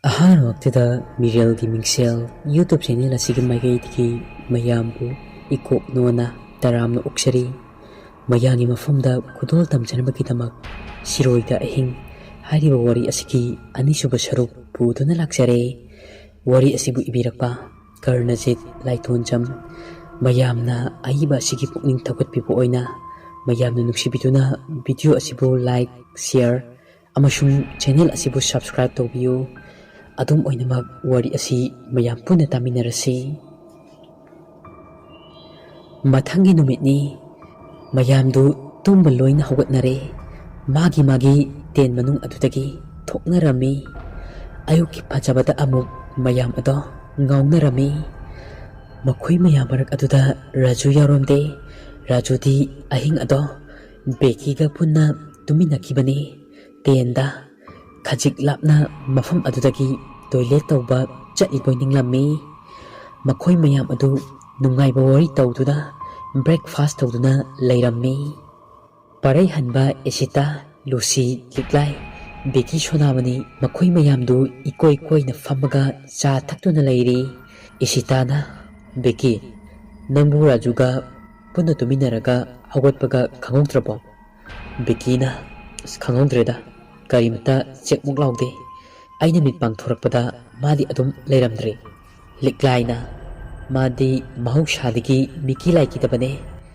ꯑꯍꯥꯟꯕ ꯋꯛꯇꯗ ꯃꯤꯔꯦꯜꯒꯤ ꯃꯤꯡꯁꯦꯜ YouTube channel ꯑꯁꯤꯒꯤ ꯃꯥꯏꯀꯩꯗꯒꯤ ꯃꯌꯥꯝꯕꯨ ꯏꯀꯣꯛꯅꯣꯅ ꯇꯔꯥꯝꯅ ꯑꯣꯛꯆꯔꯤ꯫ ꯃꯌꯥꯝꯒꯤ ꯃꯐꯝꯗ ꯈꯨꯗꯣꯜ ꯇꯝꯖꯅꯕꯒꯤꯗꯃꯛ ꯁꯤꯔꯣꯏꯗ ꯑꯍꯤꯡ ꯍꯥꯏꯔꯤꯕ ꯋꯥꯔꯤ ꯑꯁꯤꯒꯤ ꯑꯅꯤꯁꯨꯕ ꯁꯔꯨꯛ ꯄꯨꯗꯨꯅ ꯂꯥꯛꯆꯔꯦ꯫ ꯋꯥꯔꯤ ꯑꯁꯤꯕꯨ ꯏꯕꯤꯔꯛꯄ ꯀꯔꯅꯖꯤꯠ ꯂꯥꯏꯊꯣꯟꯖꯝ꯫ ꯃꯌꯥꯝꯅ ꯑꯏꯕ ꯑꯁꯤꯒꯤ ꯄꯨꯛꯅꯤꯡ ꯊꯧꯒꯠꯄꯤꯕ ꯑꯣꯏꯅ ꯃꯌꯥꯝꯅ ꯅꯨꯡꯁꯤꯕꯤꯗꯨꯅ ꯚꯤꯗꯤꯑꯣ ꯑꯁꯤꯕꯨ ꯂꯥꯏꯛ, ꯁꯦꯌꯔ ꯑꯃꯁꯨꯡ ꯆꯦꯅꯦꯜ ꯑꯁꯤꯕꯨ ꯁꯕꯁꯀ꯭ꯔꯥꯏꯕ ꯇꯧꯕꯤꯌꯨ꯫ ꯑꯗꯨꯝ ꯑꯣꯏꯅꯃꯛ ꯋꯥꯔꯤ ꯑꯁꯤ ꯃꯌꯥꯝ ꯄꯨꯟꯅ ꯇꯥꯃꯤꯟꯅꯔꯁꯤ꯫ ꯃꯊꯪꯒꯤ ꯅꯨꯃꯤꯠꯅꯤ꯫ ꯃꯌꯥꯝꯗꯨ ꯇꯨꯝꯕ ꯂꯣꯏꯅ ꯍꯧꯒꯠꯅꯔꯦ꯫ ꯃꯥꯒꯤ ꯇꯦꯟ ꯃꯅꯨꯡ ꯑꯗꯨꯗꯒꯤ ꯊꯣꯛꯅꯔꯝꯃꯤ꯫ ꯑꯌꯨꯛꯀꯤ ꯐꯖꯕꯗ ꯑꯃꯨꯛ ꯃꯌꯥꯝ ꯑꯗꯣ ꯉꯥꯎꯅꯔꯝꯃꯤ꯫ ꯃꯈꯣꯏ ꯃꯌꯥꯝ ꯃꯔꯛ ꯑꯗꯨꯗ ꯔꯥꯖꯨ ꯌꯥꯎꯔꯝꯗꯦ꯫ ꯔꯥꯖꯨꯗꯤ ꯑꯍꯤꯡ ꯑꯗꯣ ꯕꯦꯀꯤꯒ ꯄꯨꯟꯅ ꯇꯨꯃꯤꯟꯅꯈꯤꯕꯅꯤ ꯇꯦꯟꯗ꯫ ꯈꯖꯤꯛ ꯂꯥꯞꯅ ꯃꯐꯝ ꯑꯗꯨꯗꯒꯤ ꯇꯣꯏꯂꯦꯠ ꯇꯧꯕ ꯆꯠꯂꯤꯕꯣꯏ ꯅꯤꯡꯂꯝꯃꯤ꯫ ꯃꯈꯣꯏ ꯃꯌꯥꯝ ꯑꯗꯨ ꯅꯨꯡꯉꯥꯏꯕ ꯋꯥꯔꯤ ꯇꯧꯗꯨꯅ ꯕ꯭ꯔꯦꯛꯐꯥꯁ ꯇꯧꯗꯨꯅ ꯂꯩꯔꯝꯃꯤ꯫ ꯄꯔꯩꯍꯟꯕ ꯑꯦꯁꯤꯇꯥ, ꯂꯨꯁꯤ, ꯂꯤꯛꯂꯥꯏ, ꯕꯦꯀꯤ, ꯁꯣꯅꯥꯃꯅꯤ ꯃꯈꯣꯏ ꯃꯌꯥꯝꯗꯨ ꯏꯀꯣꯏ ꯀꯣꯏꯅ ꯐꯝꯃꯒ ꯆꯥ ꯊꯛꯇꯨꯅ ꯂꯩꯔꯤ꯫ ꯏꯁꯤꯇꯥꯅ, "ꯕꯦꯀꯤ, ꯅꯪꯕꯨ ꯔꯥꯖꯨꯒ ꯄꯨꯟꯅ ꯇꯨꯃꯤꯟꯅꯔꯒ ꯍꯧꯒꯠꯄꯒ ꯈꯪꯍꯧꯗ꯭ꯔꯕꯣ?" ꯕꯦꯀꯤꯅ, "ꯈꯪꯍꯧꯗ꯭ꯔꯦꯗ, ꯀꯔꯤꯃꯇ ꯆꯦꯛꯃꯨꯛ ꯂꯥꯎꯗꯦ꯫ ꯑꯩꯅ ꯃꯤꯠ ꯄꯥꯡꯊꯣꯔꯛꯄꯗ ꯃꯥꯗꯤ ꯑꯗꯨꯝ ꯂꯩꯔꯝꯗ꯭ꯔꯦ." ꯂꯤꯛꯂꯥꯏꯅ, "ꯃꯥꯗꯤ ꯃꯍꯧꯁꯥꯗꯒꯤ ꯃꯤꯀꯤ ꯂꯥꯏꯈꯤꯗꯕꯅꯦ꯫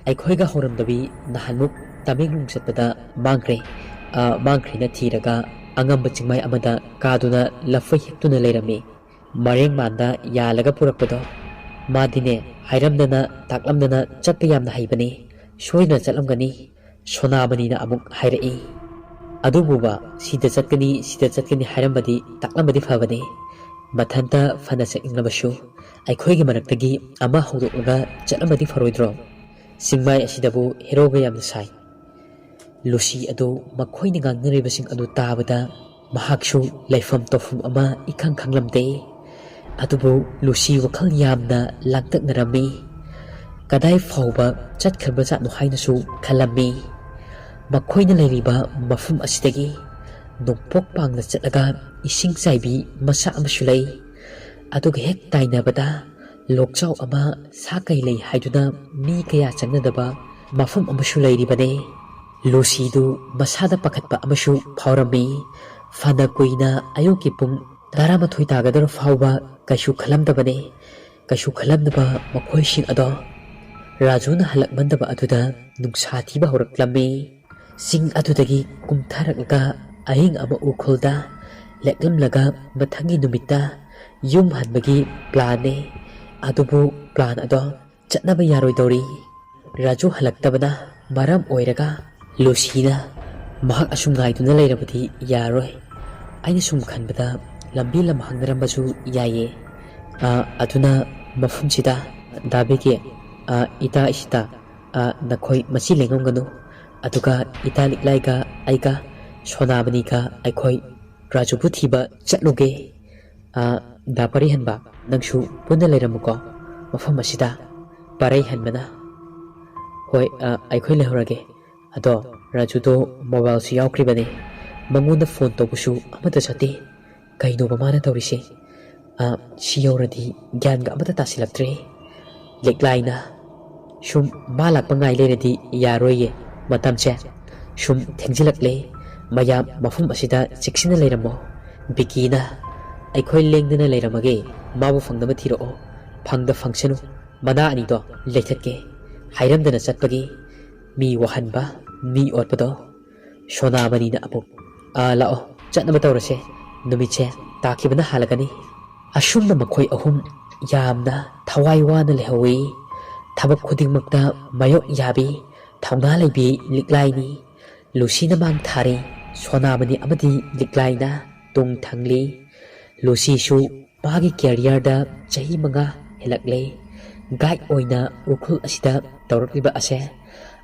ꯑꯩꯈꯣꯏꯒ ꯍꯧꯔꯝꯗꯕꯤ ꯅꯍꯥꯟꯃꯨꯛ ꯇꯃꯦꯡꯂꯣꯡ ꯆꯠꯄꯗ ꯃꯥꯡꯈ꯭ꯔꯦꯅ ꯊꯤꯔꯒ ꯑꯉꯝꯕ ꯆꯤꯡꯃꯥꯏ ꯑꯃꯗ ꯀꯥꯗꯨꯅ ꯂꯐꯣꯏ ꯍꯦꯛꯇꯨꯅ ꯂꯩꯔꯝꯃꯤ꯫ ꯃꯔꯦꯡꯃꯥꯟꯗ ꯌꯥꯜꯂꯒ ꯄꯨꯔꯛꯄꯗꯣ꯫ ꯃꯥꯗꯤꯅꯦ ꯍꯥꯏꯔꯝꯗꯅ ꯇꯥꯛꯂꯝꯗꯅ ꯆꯠꯄ ꯌꯥꯝꯅ ꯍꯩꯕꯅꯤ꯫ ꯁꯣꯏꯗꯅ ꯆꯠꯂꯝꯒꯅꯤ." ꯁꯣꯅꯥꯃꯅꯤꯅ ꯑꯃꯨꯛ ꯍꯥꯏꯔꯛꯏ꯫ "ꯑꯗꯨꯕꯨꯕ ꯁꯤꯗ ꯆꯠꯀꯅꯤ ꯍꯥꯏꯔꯝꯕꯗꯤ ꯇꯥꯛꯂꯝꯕꯗꯤ ꯐꯕꯅꯤ꯫ ꯃꯊꯟꯇ ꯐꯅ ꯆꯠꯅꯤꯡꯂꯕꯁꯨ ꯑꯩꯈꯣꯏꯒꯤ ꯃꯔꯛꯇꯒꯤ ꯑꯃ ꯍꯧꯗꯣꯛꯂꯒ ꯆꯠꯂꯝꯕꯗꯤ ꯐꯔꯣꯏꯗ꯭ꯔꯣ? ꯆꯤꯡꯃꯥꯏ ꯑꯁꯤꯗꯕꯨ ꯍꯦꯔꯣꯒ ꯌꯥꯝꯅ ꯁꯥꯏ." ꯂꯨꯁꯤ ꯑꯗꯨ ꯃꯈꯣꯏꯅ ꯉꯥꯡꯅꯔꯤꯕꯁꯤꯡ ꯑꯗꯨ ꯇꯥꯕꯗ ꯃꯍꯥꯛꯁꯨ ꯂꯩꯐꯝ ꯇꯧꯐꯝ ꯑꯃ ꯏꯈꯪ ꯈꯪꯂꯝꯗꯦ꯫ ꯑꯗꯨꯕꯨ ꯂꯨꯁꯤ ꯋꯥꯈꯜ ꯌꯥꯝꯅ ꯂꯥꯡꯇꯛꯅꯔꯝꯃꯤ꯫ ꯀꯗꯥꯏ ꯐꯥꯎꯕ ꯆꯠꯈ꯭ꯔꯕꯖꯥꯠꯅꯣ ꯍꯥꯏꯅꯁꯨ ꯈꯜꯂꯝꯃꯤ꯫ ꯃꯈꯣꯏꯅ ꯂꯩꯔꯤꯕ ꯃꯐꯝ ꯑꯁꯤꯗꯒꯤ ꯅꯣꯡꯄꯣꯛ ꯄꯥꯡꯅ ꯆꯠꯂꯒ ꯏꯁꯤꯡ ꯆꯥꯏꯕꯤ ꯃꯆꯥ ꯑꯃꯁꯨ ꯂꯩ꯫ ꯑꯗꯨꯒ ꯍꯦꯛ ꯇꯥꯏꯅꯕꯗ ꯂꯣꯛꯆꯥꯎ ꯑꯃ ꯁꯥꯀꯩ ꯂꯩ ꯍꯥꯏꯗꯨꯅ ꯃꯤ ꯀꯌꯥ ꯆꯪꯅꯗꯕ ꯃꯐꯝ ꯑꯃꯁꯨ ꯂꯩꯔꯤꯕꯅꯤ꯫ ꯂꯨꯁꯤꯗꯨ ꯃꯁꯥꯗ ꯄꯥꯈꯠꯄ ꯑꯃꯁꯨ ꯐꯥꯎꯔꯝꯃꯤ꯫ ꯐꯅ ꯀꯨꯏꯅ ꯑꯌꯨꯛꯀꯤ ꯄꯨꯡ 12 ꯇꯥꯒꯗꯧꯔ ꯐꯥꯎꯕ ꯀꯩꯁꯨ ꯈꯜꯂꯝꯗꯕꯅꯤ꯫ ꯀꯩꯁꯨ ꯈꯜꯂꯝꯗꯕ ꯃꯈꯣꯏꯁꯤꯡ ꯑꯗꯣ ꯔꯥꯖꯨꯅ ꯍꯜꯂꯛꯃꯟꯗꯕ ꯑꯗꯨꯗ ꯅꯨꯡꯁꯥ ꯊꯤꯕ ꯍꯧꯔꯛꯂꯝꯃꯤ꯫ ꯆꯤꯡ ꯑꯗꯨꯗꯒꯤ ꯀꯨꯝꯊꯔꯛꯂꯒ ꯑꯍꯤꯡ ꯑꯃ ꯎꯈ꯭ꯔꯨꯜꯗ ꯂꯦꯛꯂꯝꯂꯒ ꯃꯊꯪꯒꯤ ꯅꯨꯃꯤꯠꯇ ꯌꯨꯝ ꯍꯟꯕꯒꯤ ꯄ꯭ꯂꯥꯟꯅꯤ꯫ ꯑꯗꯨꯕꯨ ꯄ꯭ꯂꯥꯟ ꯑꯗꯣ ꯆꯠꯅꯕ ꯌꯥꯔꯣꯏꯗꯧꯔꯤ꯫ ꯔꯥꯖꯨ ꯍꯜꯂꯛꯇꯕꯅ ꯃꯔꯝ ꯑꯣꯏꯔꯒ ꯂꯨꯁꯤꯅ, "ꯃꯍꯥꯛ ꯑꯁꯨꯝ ꯉꯥꯏꯗꯨꯅ ꯂꯩꯔꯕꯗꯤ ꯌꯥꯔꯣꯏ꯫ ꯑꯩꯅ ꯁꯨꯝ ꯈꯟꯕꯗ ꯂꯝꯕꯤ ꯍꯪꯅꯔꯝꯕꯁꯨ ꯌꯥꯏꯌꯦ꯫ ꯑꯗꯨꯅ ꯃꯐꯝꯁꯤꯗ ꯗꯥ ꯕꯦꯀꯤ, ꯏꯇꯥ ꯏꯁꯤꯇꯥ, ꯅꯈꯣꯏ ꯃꯆꯤ ꯂꯦꯡꯉꯝꯒꯅꯨ꯫ ꯑꯗꯨꯒ ꯏꯇꯥ ꯂꯤꯛꯂꯥꯏꯒ ꯑꯩꯒ ꯁꯣꯅꯥꯃꯅꯤꯒ ꯑꯩꯈꯣꯏ ꯔꯥꯖꯨꯕꯨ ꯊꯤꯕ ꯆꯠꯂꯨꯒꯦ꯫ ꯗꯥ ꯄꯔꯩꯍꯟꯕ, ꯅꯪꯁꯨ ꯄꯨꯟꯅ ꯂꯩꯔꯝꯃꯨꯀꯣ ꯃꯐꯝ ꯑꯁꯤꯗ." ꯄꯔꯩꯍꯟꯕꯅ, "ꯍꯣꯏ, ꯑꯩꯈꯣꯏ ꯂꯩꯍꯧꯔꯒꯦ꯫ ꯑꯗꯣ ꯔꯥꯖꯨꯗꯣ ꯃꯣꯕꯥꯏꯜꯁꯨ ꯌꯥꯎꯈ꯭ꯔꯤꯕꯅꯦ꯫ ꯃꯉꯣꯟꯗ ꯐꯣꯟ ꯇꯧꯕꯁꯨ ꯑꯃꯠꯇ ꯆꯠꯇꯦ꯫ ꯀꯩꯅꯣꯕ ꯃꯥꯅ ꯇꯧꯔꯤꯁꯦ? ꯁꯤ ꯌꯧꯔꯗꯤ ꯒ꯭ꯌꯥꯟꯒ ꯑꯃꯠꯇ ꯇꯥꯁꯤꯜꯂꯛꯇ꯭ꯔꯦ." ꯂꯤꯛꯂꯥꯏꯅ, "ꯁꯨꯝ ꯃꯥ ꯂꯥꯛꯄ ꯉꯥꯏ ꯂꯩꯔꯗꯤ ꯌꯥꯔꯣꯏꯌꯦ꯫ ꯃꯇꯝꯁꯦ ꯁꯨꯝ ꯊꯦꯡꯖꯤꯜꯂꯛꯂꯦ꯫ ꯃꯌꯥꯝ ꯃꯐꯝ ꯑꯁꯤꯗ ꯆꯦꯛꯁꯤꯟꯅ ꯂꯩꯔꯝꯃꯣ." ꯕꯤꯀꯤꯅ, "ꯑꯩꯈꯣꯏ ꯂꯦꯡꯗꯅ ꯂꯩꯔꯝꯃꯒꯦ꯫ ꯃꯥꯕꯨ ꯐꯪꯅꯕ ꯊꯤꯔꯛꯑꯣ꯫ ꯐꯪꯁꯅꯨ, ꯃꯅꯥ ꯑꯅꯤꯗꯣ ꯂꯩꯊꯠꯀꯦ꯫ ꯍꯥꯏꯔꯝꯗꯅ ꯆꯠꯄꯒꯤ ꯃꯤ ꯋꯥꯍꯟꯕ, ꯃꯤ ꯑꯣꯠꯄꯗꯣ." ꯁꯣꯅꯥꯃꯅꯤꯅ ꯑꯃꯨꯛ, "ꯂꯥꯛꯑꯣ, ꯆꯠꯅꯕ ꯇꯧꯔꯁꯦ꯫ ꯅꯨꯃꯤꯠꯁꯦ ꯇꯥꯈꯤꯕꯅ ꯍꯥꯜꯂꯒꯅꯤ." ꯑꯁꯨꯝꯅ ꯃꯈꯣꯏ ꯑꯍꯨꯝ ꯌꯥꯝꯅ ꯊꯋꯥꯏ ꯋꯥꯅ ꯂꯩꯍꯧꯏ꯫ ꯊꯕꯛ ꯈꯨꯗꯤꯡꯃꯛꯇ ꯃꯥꯌꯣꯛ ꯌꯥꯕꯤ, ꯊꯧꯅꯥ ꯂꯩꯕꯤ ꯂꯤꯛꯂꯥꯏꯅꯤ꯫ ꯂꯨꯁꯤꯅ ꯃꯥꯡ ꯊꯥꯔꯤ꯫ ꯁꯣꯅꯥꯃꯅꯤ ꯑꯃꯗꯤ ꯂꯤꯛꯂꯥꯏꯅ ꯇꯨꯡ ꯊꯪꯂꯤ꯫ ꯂꯨꯁꯤꯁꯨ ꯃꯥꯒꯤ ꯀꯦꯔꯤꯌꯔꯗ ꯆꯍꯤ 5 ꯍꯦꯜꯂꯛꯂꯦ꯫ ꯒꯥꯏꯗ ꯑꯣꯏꯅ ꯎꯈ꯭ꯔꯨꯜ ꯑꯁꯤꯗ ꯇꯧꯔꯛꯂꯤꯕ ꯑꯁꯦ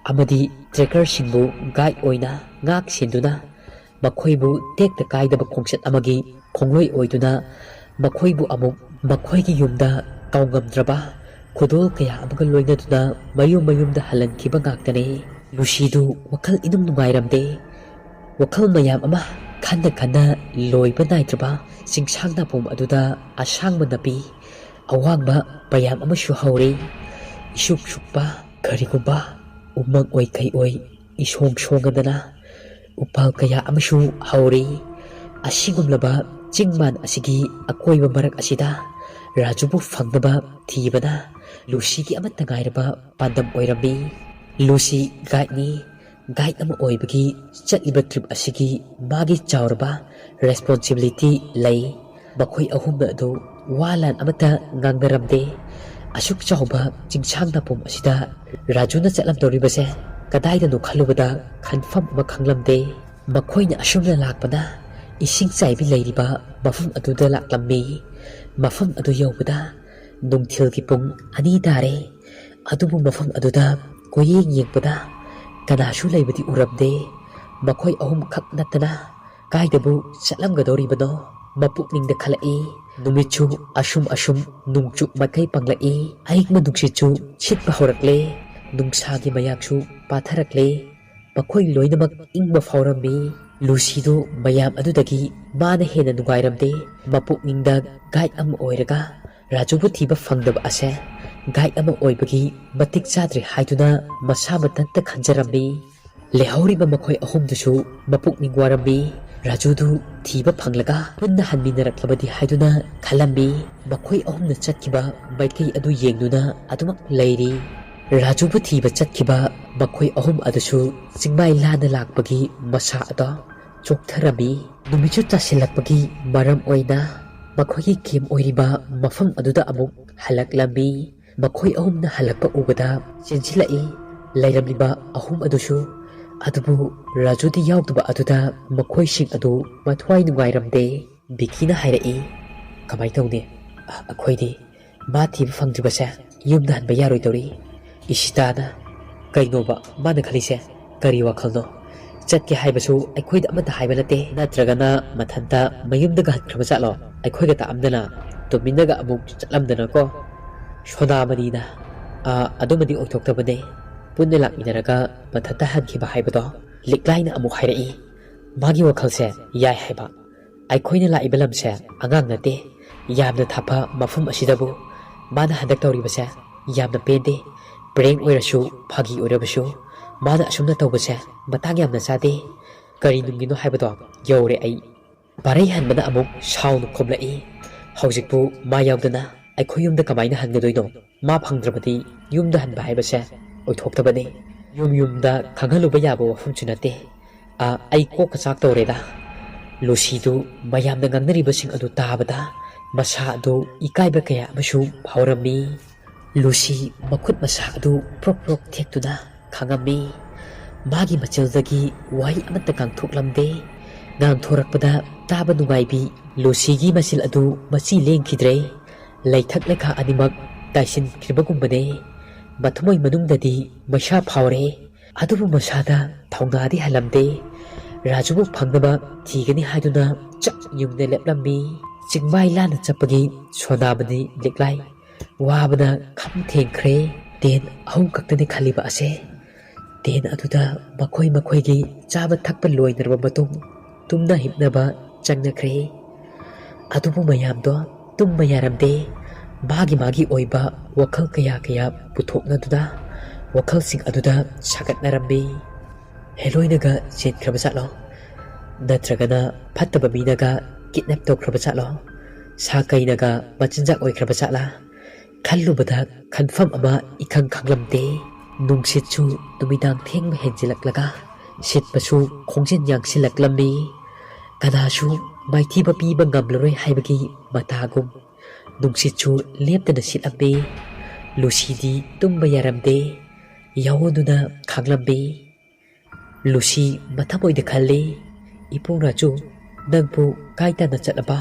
ꯑꯃꯗꯤ ꯇ꯭ꯔꯦꯀꯔꯁꯤꯡꯕꯨ ꯒꯥꯏꯗ ꯑꯣꯏꯅ ꯉꯥꯛ ꯁꯦꯟꯗꯨꯅ ꯃꯈꯣꯏꯕꯨ ꯇꯦꯛꯇ ꯀꯥꯏꯗꯕ ꯈꯣꯡꯆꯠ ꯑꯃꯒꯤ ꯈꯣꯡꯂꯣꯏ ꯑꯣꯏꯗꯨꯅ ꯃꯈꯣꯏꯕꯨ ꯑꯃꯨꯛ ꯃꯈꯣꯏꯒꯤ ꯌꯨꯝꯗ ꯀꯥꯎꯉꯝꯗ꯭ꯔꯕ ꯈꯨꯗꯣꯜ ꯀꯌꯥ ꯑꯃꯒ ꯂꯣꯏꯅꯗꯨꯅ ꯃꯌꯨꯝꯗ ꯍꯜꯍꯟꯈꯤꯕ ꯉꯥꯛꯇꯅꯤ꯫ ꯂꯨꯁꯤꯗꯨ ꯋꯥꯈꯜ ꯏꯅꯨꯡ ꯅꯨꯡꯉꯥꯏꯔꯝꯗꯦ꯫ ꯋꯥꯈꯜ ꯃꯌꯥꯝ ꯑꯃ khana khana loiba naitraba singsangna pom aduda asangba napi awangba payam amashu haure isuk sukpa kariguba umang oi kai oi isong songadana upal kaya amashu haure asigumlaba chingman asigi akoiba marak asida rajubu fangnaba thibana Lucy ki amat ngairaba pandam oirami Lucy guide ni guide ama oibagi chatliba trip asigi magi chawraba responsibility lay bakhoi ahumna ado walan amata ngangnaramde asuk chawba chingsangna pom asida rajuna chatlam doribase kadaida no khalubada khanfam ama khanglamde makhoina asumna lakpada ising chaibi leiriba mafum aduda laklammi mafum adu yobada nungthil ki pung ani dare adubu mafam aduda koyeng yengpada kanashu leibadi urabde makhoi ahum khak natana kaidabu chatlamgadoribano mapukningda khalai numichu asum nungchu makai panglai aigma nungsichu chitpa horakle nungsagi mayaksu patharakle makhoi loinamak ingba faurammi Lucy do mayam adudagi mana hena nungairamde mapukningda guide am oiraga rajubu thiba fangdaba ase guide ama oibagi matik chadri haiduna masa matanta khanjarambi lehoriba makhoi ahumdusu mapukning warambi rajudu thiba phanglaga punna hanminaraklabadi haiduna khalambi makhoi ahumna chatkiba maikai adu yengduna adumak leiri rajubu thiba chatkiba makhoi ahum adusu chingmai lana lakpagi masa ada choktharabi numichu tasilakpagi maram oina makhoi kem oiriba mafam aduda amuk halaklambi makhoi ahumna halakpa ubada chinchilai lairamliba ahum adusu adubu rajudi yaugduba aduda makhoi sing adu mathwai nungairamde bikina hairai kamai tawne akhoidi ma thiba fangdribase yumda hanba yaroi tori isitana kainoba mana khalise kari wakhalno chatke haibasu aikhoida amata haiba nate natragana mathanta mayumdaga hatkraba chatlo aikhoiga ta amdana tuminaga amuk chatlamdana ko shona manina adumadi oithoktabane punna lakminaraga mathanta hankhiba haibado liklaina amuk hairai magi wakhalse yai haiba aikhoina laiba lamse angang nate yamna thapa mafum asidabu mana handak tawribase yamna pende prank oirasu phagi oirabasu mana asumna tawbase matang yamna sade kari nungino haibado yore ai barai hanbana amuk sound khomlai hojikpu ma yaudana aikhoyumda kamaina hangadoino ma phangdrabadi yumda hanba haibase oithoktabane yumda khanghaluba yabo wafumchunate ai kok chak tawreda Lucy du mayamna ngangnaribasing adu tabada masa adu ikaiba kaya amashu phaurammi Lucy makhut masa adu prok thektuna khangami magi machildagi wai amata kangthoklamde ngangthorakpada taba nungaibi Lucy gi masil adu machi lengkhidre laithak lekha animak taisin khirbagumbane mathmoi manungdadi masa phaure adubu masada thaunadi halamde rajubu phangnaba thigani haiduna chak yumne leplambi chingmai lana chapagi sonabani liklai wabana kham thengkhre ten ahum kaktani khaliba ase ten aduda makhoi gi chaba thakpa loinarba matung tumna hipnaba changnakhre adubu mayamdo tumma yaramde magi oiba wakhal kaya puthoknaduda wakhal sing aduda sagatnarambi heloinaga chenkraba chatlo natragana phattaba minaga kidnap tawkraba chatlo sakainaga machinjak oikraba chatla khallubada khanfam ama ikhang khanglamte nungsitchu numidang thengba henjilaklaga sitpasu khongjin yangsilaklambi kanasu maithiba piba ngamlaroi haibagi matagum nungsitchu leptana sitambe Lucy di tumba yaramde yawoduna khanglambe Lucy mathamoida khalle ipung raju nangpu kaitana chatlaba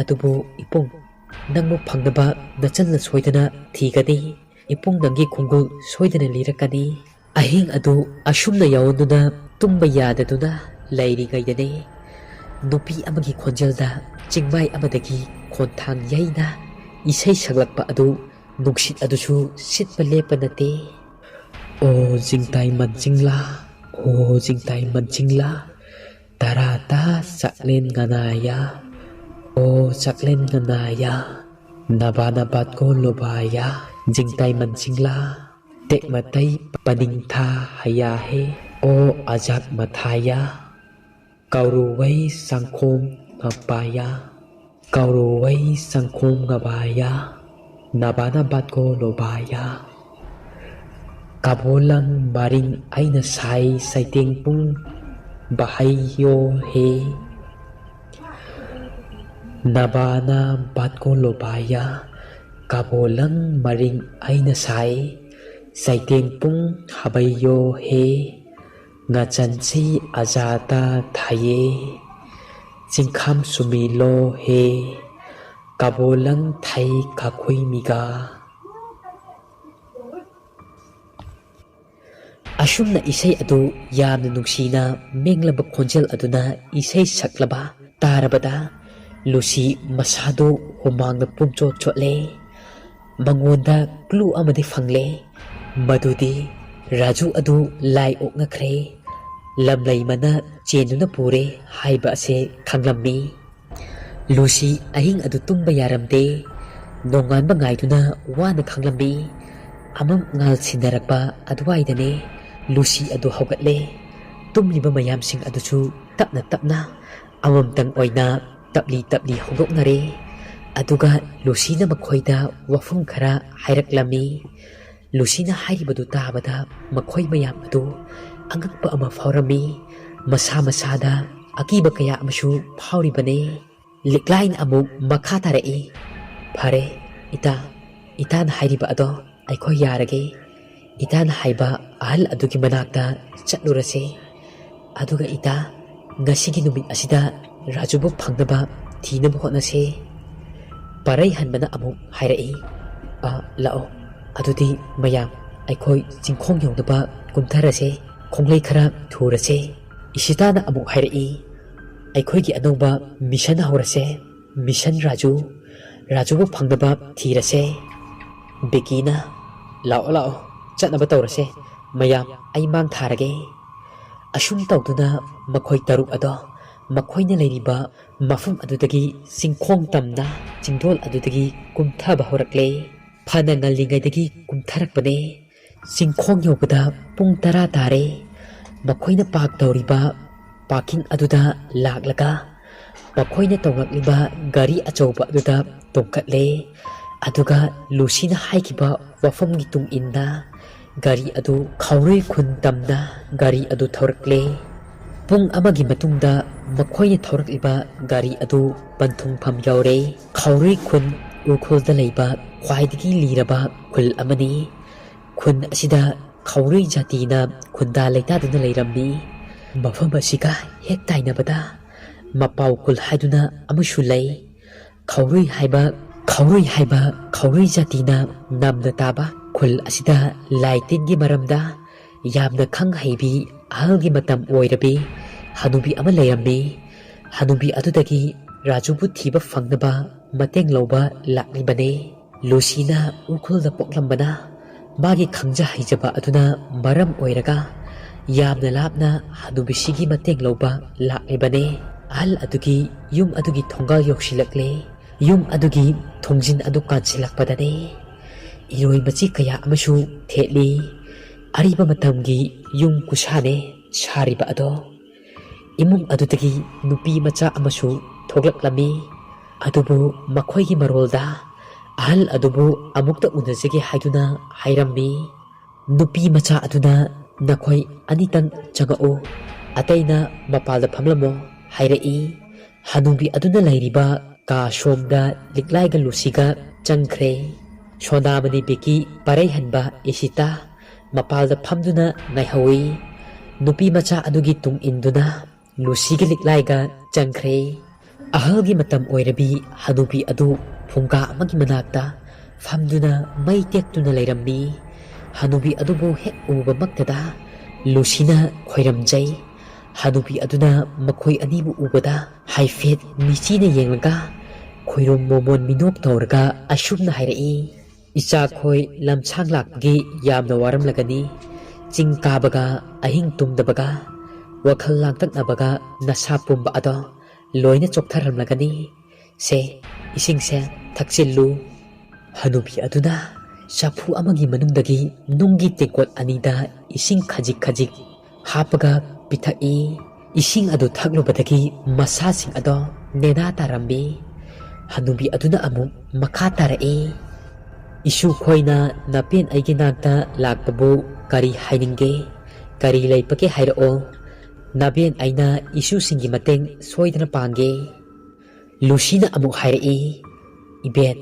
atubu ipung nangmu phangnaba nachalna soidana thigani ipung nangi khungul soidana lirakani ahing adu asumna yawoduna tumba yadaduna lairi gaidane nupi amagi khonjalda chingmai amadagi khonthang yaina isai saglakpa adu nungsit adusu sitpa lepa nate o jingtai manjingla tara Azata Saklin Ganaya O Saklin Ganaya Nabana Batko Lobaya Jingtai Mansingla Tek Matai Paningtha Hayahe O Ajak Mathaya Kauruway Sangkhom Ngapaya Kauruway Sangkhom Ngabaya Nabana Batko Lobaya Kabolang Maring Aina Sai Saiting Pung Bahayo He Nabana Batko Lobaya Kabolang Maring Aina Sai Saiting Pung Habayo He Ngachansi Azata Thaye Jingkham Sumilo He Kabolang Thai Kakhui Miga Asumna isay adu yamna nungsina menglaba khonjel aduna isay saklaba tarabada Lucy masado humangna pungchot chotle mangonda clue amadi fangle madudi Raju adu lai okngakre lamlai mana chenuna pure haiba ase khanglammi Lucy ahing adu tumba yaramde nongan ba ngaiduna wana khanglammi amam ngal sinarakba adwaidane Lucy adu hogatle tumliba mayamsing aduchu tapna tapna amamtang oina tapli hogoknare aduga Lucy na makhoida wafum khara hairaklammi Lucy na hairibadu tabada makhoi mayam adu angakpa ama faurami masa masada akiba kaya amashu fauribane liklain amuk makha tarai phare ita na hairiba ado aikhoi yarage Ita na haiba ahal adugi manakta chatlurase aduga ita ngasigi numit asida Rajubu phangnaba thinaba hotnase parai hanbana amuk hairai lao adudi mayam aikhoi jingkhong yongdaba kumtharase khonglei khara thurase isita na amuk hairai aikhoi gi anoba mission haurase mission Rajubu phangnaba thirase Bekina lao Chatnaba tawrase mayam ay mang tharage asum tawduna makhoi taruk ado makhoina leiriba mafum adudagi singkhong tamna jingdol adudagi kumthaba horakle phana ngallingaidagi kumtharakbane singkhong yobada pung 10 tare makhoina pak tawriba parking aduda laklaga makhoina tawngakliba gari achauba aduda tongkatle aduga Lucy na haikiba wafam gitung inna Gari adu khaurei khun tamna gari adu thorakle pung amagi matungda makhoina thorakliba gari adu panthung pham yaure khaurei khun ukhulda leiba khwaidagi liraba khul amani khun asida khaurei jatina khunda leitaduna leirammi mafam asiga hek tainabada mapau khul haiduna amushu lei khaurei haiba khaurei jatina namna taba khul asida laitingi maramda yamna khang haibi ahalgi matam oirabi hanubi ama leirammi hanubi adudagi Rajubu thiba fangnaba mateng loba laklibane Lucy na ukhulda poklambana magi khangja haijaba aduna maram oiraga yamna lapna hanubi sigi mateng loba laklibane ahal adugi yum adugi thongal yoksilakle yum adugi thongjin adu kansilakpadane Iroi machi kaya amashu theli ariba matamgi yung kusane shariba ado imung adutagi nupi macha amashu thoglak lami adubu makhoi gi marolda ahal adubu amukta unajege haiduna hairammi nupi macha aduna nakhoi anitang changao ataina mapalda phamlamo hairai hanubi aduna lairiba ka shomda liklaiga Lucyga changkhre Shonamani Beki parai hanba isita mapalda phamduna ngaihawi nupi macha adugi tung induna Lucy gi liklaiga changkhre ahalgi matam oirabi hanubi adu phungka amagi manakta phamduna mai tektuna leirammi hanubi adubu hek uba maktada Lucyna khoiramjai hanubi aduna makhoi anibu ubada haifet michina yenglaga khoirom momon minok tawraga ashumna hairai Icha khoi lamchang lakgi yamna waram lagani ching kabaga ahing tumdabaga wakhal langtaknabaga nasa pumba ado loina choktaramlagani se ising se thakchillu hanubi aduna chapu amagi manungdagi nunggi tekot anida ising khajik khajik hapaga pithai ising adu thaklubadagi masasing ado nena tarambi hanubi aduna amuk makha tarai isu khoina napen aigi nakta lakpabu kari haininge kari leipake hairao naben aina isu singi mateng soidana pange Lucina amuk hairai ibet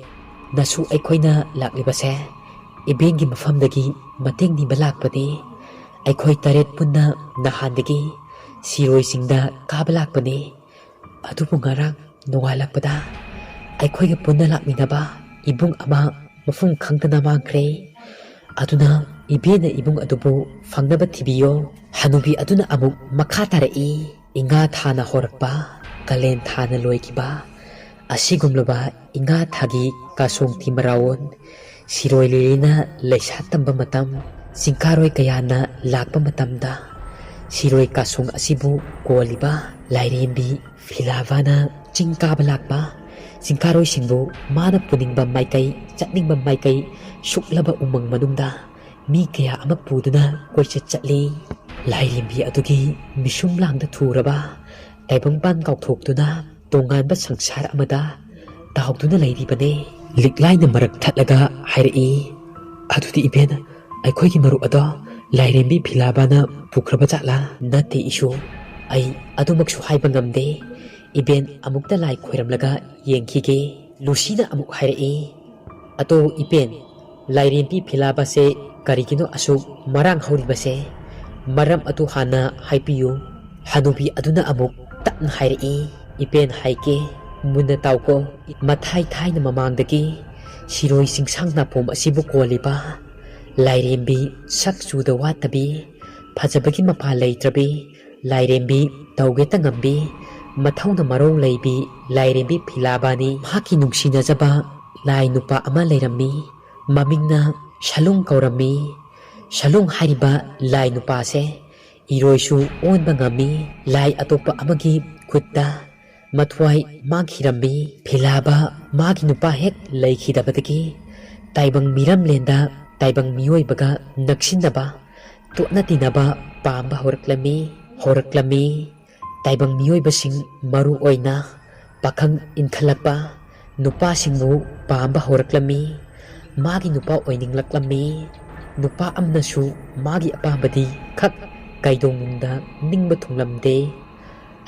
nasu aikhoina laklibase ibengi mafamdagi mateng ni balakpani aikhoi taret punna nahandagi siroi singda kabalakpani adubu ngarang nongalakpada aikhoi punna lakminaba ibung ama mafum khangtana mangkhre aduna ibena ibung adubu fangnaba thibiyo hanubi aduna amuk makha tarai inga thana horakpa kalen thana loikiba asigumloba inga thagi kasong timarawon siroi lilina leisa tamba matam singkaroi kayana lakpa matamda siroi kasong asibu koliba lairembi filavana chingkaba lakpa singkaroi singbu mana puningba maikai chatningba maikai suklaba umang manungda mi kaya ama puduna koichet chatli lairembi adugi misum langda thuraba taibangban kaukthokduna tonganba sangsar amada tahduna lairibane liklaina marak thatlaga hairai adudi ibena aikhoigi maru ado lairembi philabana pukraba chatla nate isu ai adumaksu haiba ngamde iben amukta lai khoiramlaga yengkhige Lucina amuk hairai ato iben lairembi philaba se karigino asu marang hauribase maram atu hana haipiyu hanubi aduna amuk tapna hairai iben haike munna tauko mathai thaina mamangdagi siroi singsang na pom asibu koliba lairembi sakchuda watabi phajabagi mapa leitrabi lairembi tauge tangambi mathauna marong leibi lairembi philabani haki nungsina jaba lai nupa ama leirammi mamingna shalung kaurami shalung hariba lai nupa se iroisu onba ngami lai atopa amagi khutta matwai maghirambi philaba magi nupa hek leikhidabadagi taibang miram lenda taibang mioi baga naksinaba totna tinaba pamba horaklami taibang mioi basing maru oina pakhang inkhalakpa nupa singmu pamba horaklami magi nupa oininglaklammi nupa amnasu magi apambadi khak kaidongmungda ningba thunglamde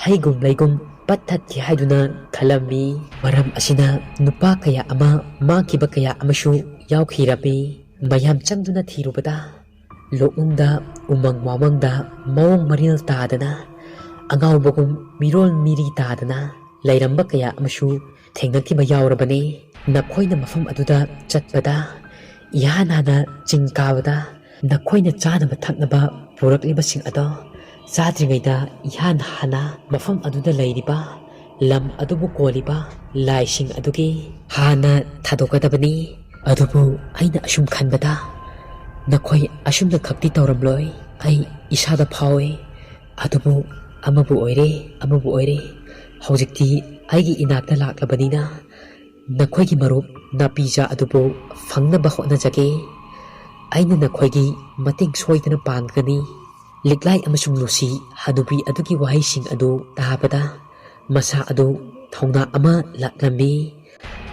haigum laigum patthati haiduna khalami maram asina nupa kaya ama makiba kaya amashu yaukhirabi mayam changduna thirubada lokungda umang wamangda mawong maril tadana angawbagum mirol miri tadana lairamba kaya amashu thengnakiba yaurabani nakhoina mafam aduda chatpada ihanana chingkawada nakhoina chanaba thaknaba purakliba sing ado zadringaida ihan hana mafam aduda leiriba lam adubu koliba laising adugi hana thadokadabani adubu aina asum khanbada nakhoi asumna khakti tawramloi ai isada phawe adubu amabu oire hojikti aigi inakta laklabanina nakhoigi marup napija adubu fangnaba hotnajage aina nakhoigi mating soidana pangani liklai amasung Lucy hanubi adugi wahaising adu tahabada masa adu thongna ama laklammi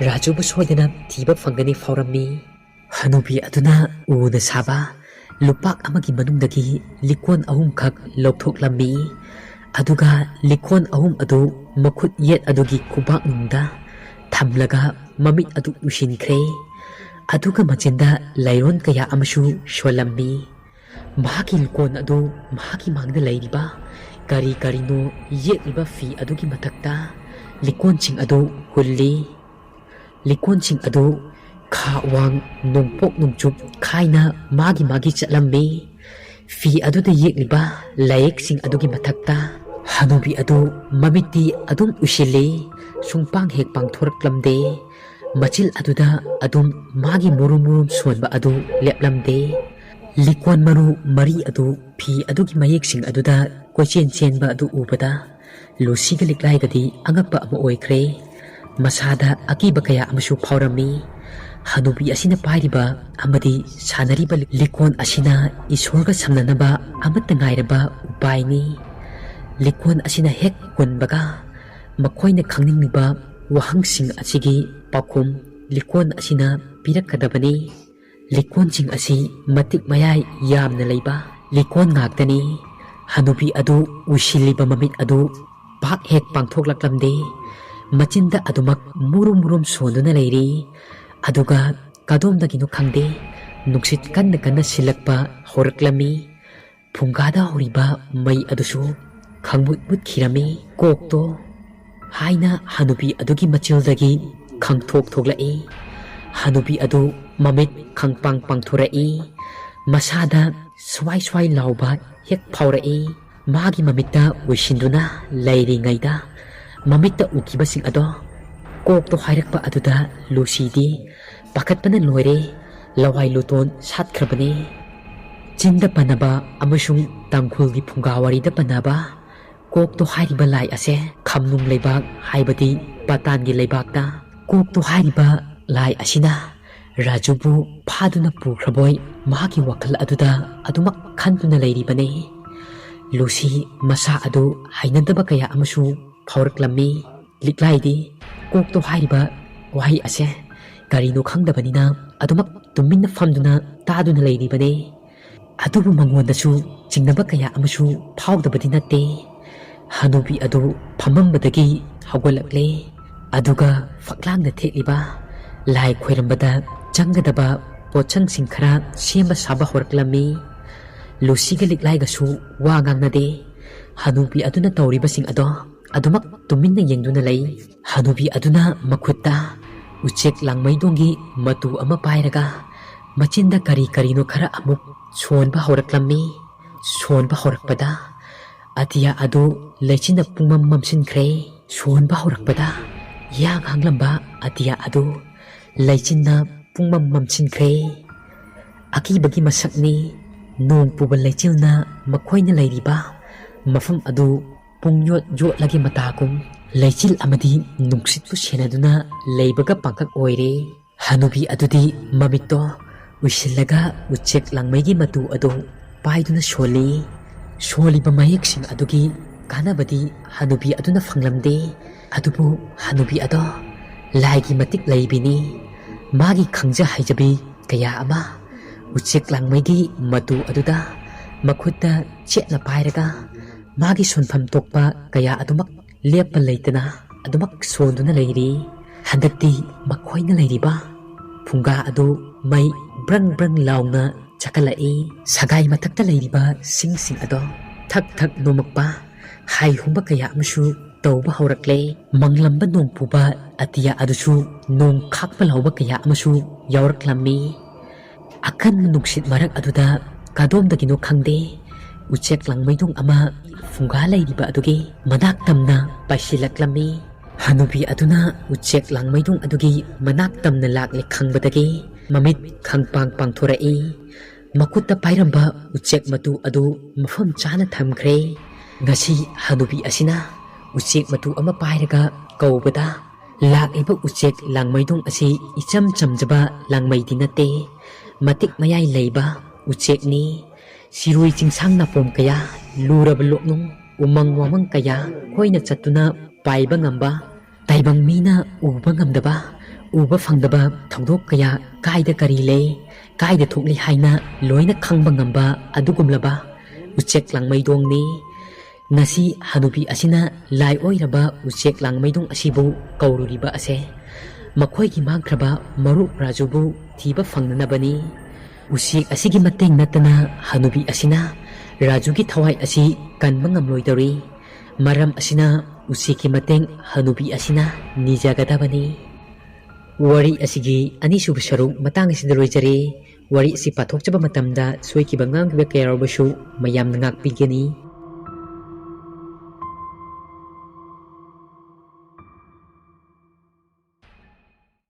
rajubu soidana thiba fangani faurammi hanubi aduna una saba lupak amagi manungdagi likon ahum khak lokthoklammi aduga likon ahum adu makhut yet adugi kubak nungda thamlaga mamit adu usinkre aduga machinda lairon kaya amashu sholammi mahaki likon adu mahaki mangda lairiba kari karino yetliba fi adugi matakta likon ching adu hulli likon ching adu kha wang nongpok nongchup khaina magi chatlammi fi aduda yekliba laik sing adugi matakta hanubi adu mamiti adum usili sungpang hek pangthoraklamde machil aduda adum magi murum sonba adu leplamde likon maru mari adu fi adugi mayek sing aduda kochen chenba adu ubada Lucy ga liklai gadi angakpa ama oikre masada akiba kaya amashu phaurami Hanubi asina pairiba amadi sanariba likon asina isorga samnanaba amata ngairaba upaini likon asina hek kunbaga makoina khangningiba wahangsing asigi pakum likon asina pirakadabani likon sing asi matik mayai yamna leiba likon ngaktani Hanubi adu ushiliba mamit adu pak hek pangthoklaklamde machinda adumak murum sonduna leiri aduga kadomdagino khangde nuksit kanna silakpa horaklami phungada horiba mai adusu khangmut khirami kokto haina Hanubi adugi machildagi khangthok thoklai Hanubi adu mamit khangpang pangthorai masada swai lauba hek phaurai magi mamitta wishinduna leiri ngaida mamitta ukibasing ado kokto hairakpa aduda Lucy di pakatpana loire lawai luton satkrabani chinda panaba amasung tangkhulgi phungawarida panaba kokto hairiba lai ase khamnung leibak haibadi patangi leibakta kokto hairiba lai asina Rajubu phaduna pukhraboi magi wakal aduda adumak khantuna leiribane Lucy masa adu hainadaba kaya amasu phauraklammi liklaidi kokto hairiba wahai ase garino khangdabanina adumak tuminna famduna taduna leiribane adubu mangondasu chingnaba kaya amasu phaudabadi natte Hanubi adu phamambadagi hawgalakle aduga faklangda thekliba lai khoirambada changadaba pochangsing khara sema saba horaklammi Lucy ga liklai gasu wa ngangnade Hanubi aduna tawribasing ado adumak tuminna yengduna lei Hanubi aduna makhutta uchek langmaidongi matu ama pairaga machinda karino khara amuk sonba horaklammi sonba horakpada atiya adu leichina pungmam mamsinkre sonba horakpada yang hanglamba atiya adu leichina pungmam mamsinkre akibagi masakni nong puba leichilna makhoina leiriba mafam adu pungyot lagi matagum leichil amadi nungsit pu senaduna leibaga pangkak oire Hanubi adudi mamito usilaga uchek langmaigi matu adu paiduna soliba mayeksing adugi kanabadi Hanubi aduna phanglamde adubu Hanubi ado laigi matik leibini magi khangja haijabi kaya ama uchek langmaigi matu aduda makhutta chetna pairaga magi sonpham tokpa kaya adumak lepa leitana adumak sonduna leiri handakti makhoina leiriba phunga adu mai brang launa chakalai sagai mathakta leiriba sing ado thak nomakpa hai humba kaya amsu tawba horakle manglamba nong puba atiya adusu nong khakpa lawba kaya amsu yawraklammi akan nuksit marak aduda kadomdagino khangde uchek langmaidong ama phunga leiriba adugi manak tamna paisilaklami Hanubi aduna uchek langmaidong adugi manak tamna lakle khangbadagi mamit khangpang pangthorai makutta pairamba uchek matu adu mafam chana thamkhre ngasi Hanubi asina uchek matu ama pairaga kaubada lakiba uchek langmaidong asi icham chamjaba langmaidi nate matik mayai leiba uchek ni sirui chingsang na pom kaya luraba loknung umang wamang kaya khoina chatuna paiba ngamba taibang mina uba ngamdaba uba phangdaba thongdok kaya kaida kari le kaida thokli haina loina khangba ngamba adugumlaba uchek langmaidong ni ngasi Hanubi asina lai oiraba uchek langmaidong asibu kaururiba ase makhoigi mangkraba maruk Rajubu thiba fangnanabani usik asigi mateng natana Hanubi asina Rajugi thawai asi kanba ngamloidari maram asina usiki mateng Hanubi asina nijagadabani wari asigi anisuba saruk matang asida roijari wari si pathokchaba matamda soikiba ngangkiba kayarobashu mayamna ngakpigani